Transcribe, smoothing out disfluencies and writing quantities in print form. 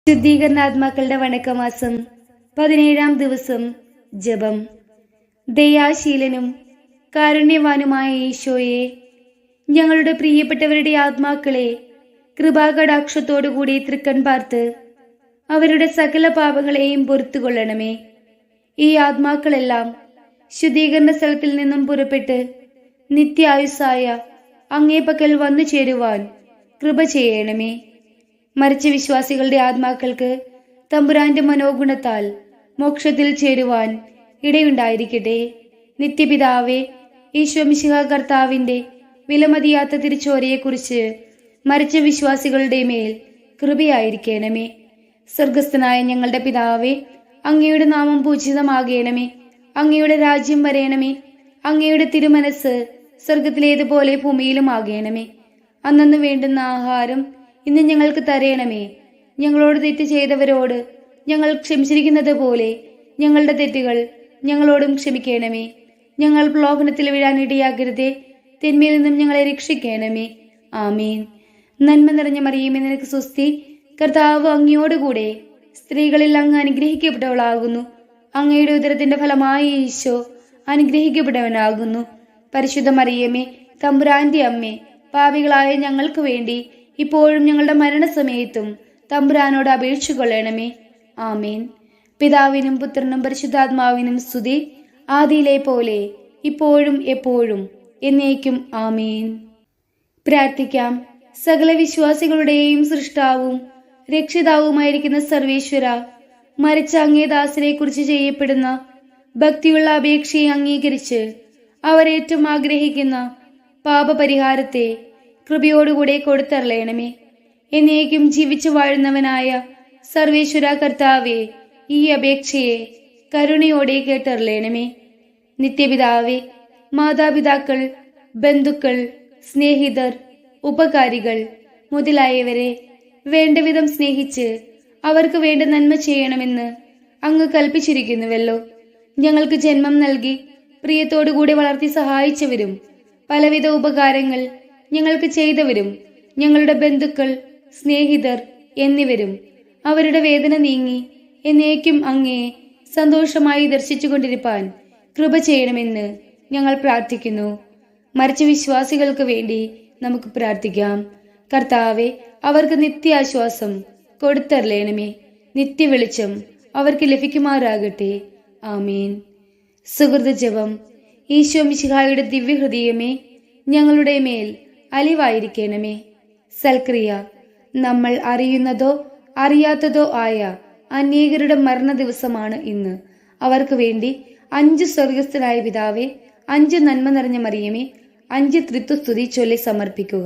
ശുദ്ധീകരണാത്മാക്കളുടെ വണക്കമാസം 17-ാം ദിവസം. ജപം. ദയാശീലനും കാരുണ്യവാനുമായ ഈശോയെ, ഞങ്ങളുടെ പ്രിയപ്പെട്ടവരുടെ ആത്മാക്കളെ കൃപാകടാക്ഷത്തോടുകൂടി തൃക്കൺ പാർത്ത് അവരുടെ സകല പാപങ്ങളെയും പൊറുത്തുകൊള്ളണമേ. ഈ ആത്മാക്കളെല്ലാം ശുദ്ധീകരണ സ്ഥലത്തിൽ നിന്നും പുറപ്പെട്ട് നിത്യായുസ്സായ അങ്ങേ പക്കൽ വന്നു ചേരുവാൻ കൃപ ചെയ്യണമേ. മരിച്ച വിശ്വാസികളുടെ ആത്മാക്കൾക്ക് തമ്പുരാന്റെ മനോഗുണത്താൽ മോക്ഷത്തിൽ ചേരുവാൻ ഇടയുണ്ടായിരിക്കട്ടെ. നിത്യപിതാവേ, ഈശോ മിശിഹാ കർത്താവിന്റെ വിലമതിയാത്ത തിരുച്ചോരയെക്കുറിച്ച് മരിച്ച വിശ്വാസികളുടെ മേൽ കൃപയായിരിക്കണമേ. സ്വർഗസ്ഥനായ ഞങ്ങളുടെ പിതാവേ, അങ്ങയുടെ നാമം പൂജിതമാകണമേ. അങ്ങയുടെ രാജ്യം വരയണമേ. അങ്ങയുടെ തിരുമനസ് സ്വർഗത്തിലേതുപോലെ ഭൂമിയിലും ആകണമേ. അന്നന്ന് വേണ്ടുന്ന ആഹാരം ഇന്ന് ഞങ്ങൾക്ക് തരയണമേ. ഞങ്ങളോട് തെറ്റ് ചെയ്തവരോട് ഞങ്ങൾ ക്ഷമിച്ചിരിക്കുന്നത് പോലെ ഞങ്ങളുടെ തെറ്റുകൾ ഞങ്ങളോടും ക്ഷമിക്കണമേ. ഞങ്ങൾ പ്രലോഭനത്തിൽ വീഴാൻ ഇടയാകരുതേ. തിന്മയിൽ നിന്നും ഞങ്ങളെ രക്ഷിക്കണമേ. ആമീൻ. നന്മ നിറഞ്ഞ മറിയമേ, നിനക്ക് സ്വസ്തി. കർത്താവ് അങ്ങയോടുകൂടെ സ്ത്രീകളിൽ അങ്ങ് അനുഗ്രഹിക്കപ്പെട്ടവളാകുന്നു. അങ്ങയുടെ ഉദരത്തിന്റെ ഫലമായ ഈശോ അനുഗ്രഹിക്കപ്പെട്ടവനാകുന്നു. പരിശുദ്ധ മറിയമേ, തമ്പുരാന്റെ അമ്മേ, പാപികളായ ഞങ്ങൾക്ക് വേണ്ടി ഇപ്പോഴും ഞങ്ങളുടെ മരണസമയത്തും തമ്പുരാനോട് അപേക്ഷിച്ചു കൊള്ളണമേ. ആമേൻ. പിതാവിനും പുത്രനും പരിശുദ്ധാത്മാവിനും സ്തുതി, ആദിയിലെ പോലെ ഇപ്പോഴും എപ്പോഴും എന്നേക്കും. ആമേൻ. പ്രാർത്ഥിക്കാം. സകല വിശ്വാസികളുടെയും സൃഷ്ടാവും രക്ഷിതാവുമായിരിക്കുന്ന സർവേശ്വര, മരിച്ച അങ്ങേ ദാസനെ കുറിച്ച് ചെയ്യപ്പെടുന്ന ഭക്തിയുള്ള അപേക്ഷയെ അംഗീകരിച്ച് അവരേറ്റവും ആഗ്രഹിക്കുന്ന പാപപരിഹാരത്തെ കൃപയോടുകൂടെ കൊടുത്തരളയണമേ. എന്നേക്കും ജീവിച്ചു വാഴുന്നവനായ സർവേശ്വര കർത്താവെ, ഈ അപേക്ഷയെ കരുണയോടെ കേട്ടറിയണമേ. നിത്യപിതാവേ, മാതാപിതാക്കൾ, ബന്ധുക്കൾ, സ്നേഹിതർ, ഉപകാരികൾ മുതലായവരെ വേണ്ടവിധം സ്നേഹിച്ച് അവർക്ക് വേണ്ട നന്മ ചെയ്യണമെന്ന് അങ്ങ് കൽപ്പിച്ചിരിക്കുന്നുവല്ലോ. ഞങ്ങൾക്ക് ജന്മം നൽകി പ്രിയത്തോടുകൂടി വളർത്തി സഹായിച്ചവരും പലവിധ ഉപകാരങ്ങൾ ഞങ്ങൾക്ക് ചെയ്തവരും ഞങ്ങളുടെ ബന്ധുക്കൾ, സ്നേഹിതർ എന്നിവരും അവരുടെ വേദന നീങ്ങി എന്നേക്കും അങ്ങയെ സന്തോഷമായി ദർശിച്ചു കൊണ്ടിരിപ്പാൻ കൃപ ചെയ്യണമെന്ന് ഞങ്ങൾ പ്രാർത്ഥിക്കുന്നു. മരിച്ച വിശ്വാസികൾക്ക് വേണ്ടി നമുക്ക് പ്രാർത്ഥിക്കാം. കർത്താവെ, അവർക്ക് നിത്യാശ്വാസം കൊടുത്തരളയണമേ. നിത്യവെളിച്ചം അവർക്ക് ലഭിക്കുമാറാകട്ടെ. ആമീൻ. സുഹൃത ജപം. ഈശോ മിശിഹായുടെ ദിവ്യഹൃദയമേ, ഞങ്ങളുടെ മേൽ അലിവായിരിക്കണമേ. സൽക്രിയ. നമ്മൾ അറിയുന്നതോ അറിയാത്തതോ ആയ അനേകരുടെ മരണ ദിവസമാണ് ഇന്ന്. അവർക്ക് വേണ്ടി 5 സ്വർഗസ്ഥനായ പിതാവേ, 5 നന്മ നിറഞ്ഞ മറിയമേ, 5 ത്രിത്വസ്തുതി ചൊല്ലി സമർപ്പിക്കുക.